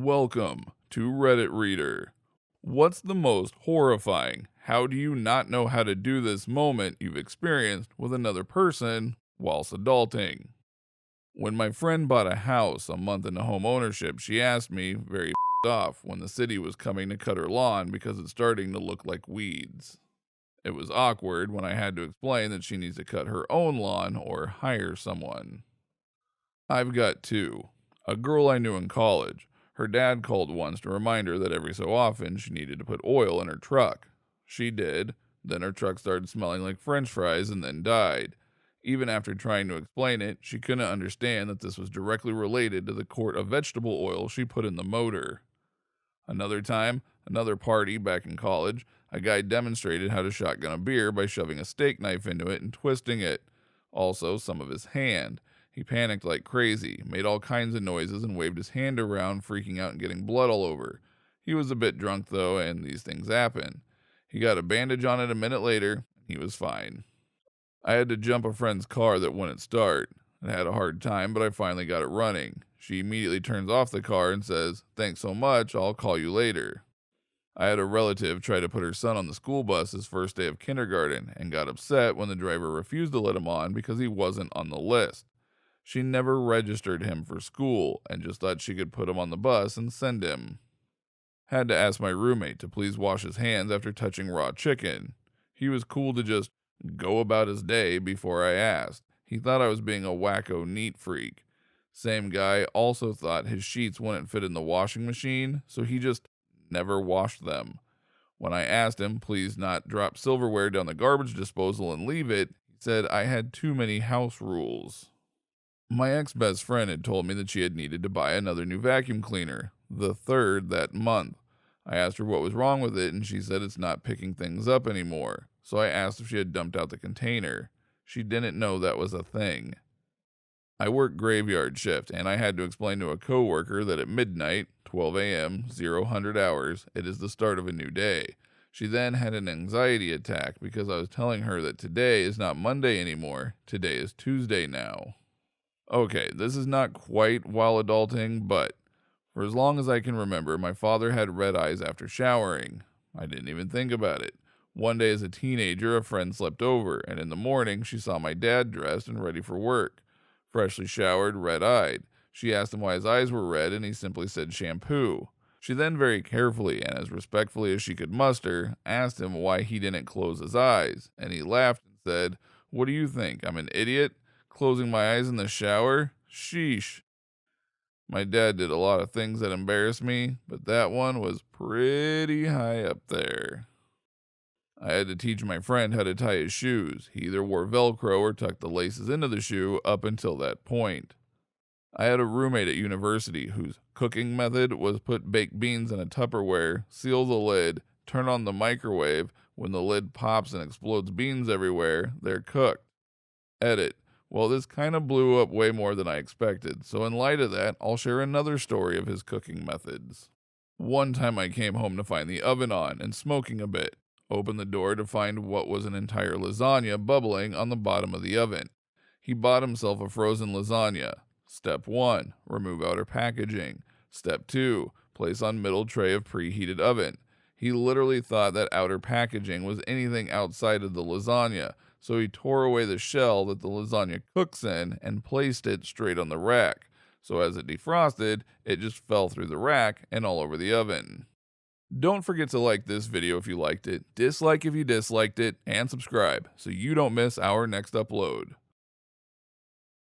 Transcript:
Welcome to Reddit Reader. What's the most horrifying, how do you not know how to do this moment you've experienced with another person whilst adulting? When my friend bought a house a month into home ownership, she asked me, very off, when the city was coming to cut her lawn because it's starting to look like weeds. It was awkward when I had to explain that she needs to cut her own lawn or hire someone. I've got two. A girl I knew in college. Her dad called once to remind her that every so often she needed to put oil in her truck. She did. Then her truck started smelling like french fries and then died. Even after trying to explain it, she couldn't understand that this was directly related to the quart of vegetable oil she put in the motor. Another time, another party back in college, a guy demonstrated how to shotgun a beer by shoving a steak knife into it and twisting it. Also, some of his hand. He panicked like crazy, made all kinds of noises, and waved his hand around, freaking out and getting blood all over. He was a bit drunk, though, and these things happen. He got a bandage on it a minute later, and he was fine. I had to jump a friend's car that wouldn't start. I had a hard time, but I finally got it running. She immediately turns off the car and says, "Thanks so much, I'll call you later." I had a relative try to put her son on the school bus his first day of kindergarten and got upset when the driver refused to let him on because he wasn't on the list. She never registered him for school and just thought she could put him on the bus and send him. Had to ask my roommate to please wash his hands after touching raw chicken. He was cool to just go about his day before I asked. He thought I was being a wacko neat freak. Same guy also thought his sheets wouldn't fit in the washing machine, so he just never washed them. When I asked him please not drop silverware down the garbage disposal and leave it, he said I had too many house rules. My ex-best friend had told me that she had needed to buy another new vacuum cleaner, the third that month. I asked her what was wrong with it, and she said it's not picking things up anymore. So I asked if she had dumped out the container. She didn't know that was a thing. I worked graveyard shift, and I had to explain to a coworker that at midnight, 12 a.m., 00 hours, it is the start of a new day. She then had an anxiety attack because I was telling her that today is not Monday anymore. Today is Tuesday now. Okay, this is not quite while adulting, but for as long as I can remember, my father had red eyes after showering. I didn't even think about it. One day as a teenager, a friend slept over, and in the morning, she saw my dad dressed and ready for work. Freshly showered, red-eyed. She asked him why his eyes were red, and he simply said shampoo. She then very carefully, and as respectfully as she could muster, asked him why he didn't close his eyes, and he laughed and said, "What do you think, I'm an idiot? Closing my eyes in the shower? Sheesh." My dad did a lot of things that embarrassed me, but that one was pretty high up there. I had to teach my friend how to tie his shoes. He either wore Velcro or tucked the laces into the shoe up until that point. I had a roommate at university whose cooking method was put baked beans in a Tupperware, seal the lid, turn on the microwave. When the lid pops and explodes beans everywhere, they're cooked. Edit. Well, this kind of blew up way more than I expected, so in light of that, I'll share another story of his cooking methods. One time I came home to find the oven on and smoking a bit. Opened the door to find what was an entire lasagna bubbling on the bottom of the oven. He bought himself a frozen lasagna. Step 1, remove outer packaging. Step 2, place on middle tray of preheated oven. He literally thought that outer packaging was anything outside of the lasagna, so he tore away the shell that the lasagna cooks in and placed it straight on the rack. So as it defrosted, it just fell through the rack and all over the oven. Don't forget to like this video if you liked it, dislike if you disliked it, and subscribe so you don't miss our next upload.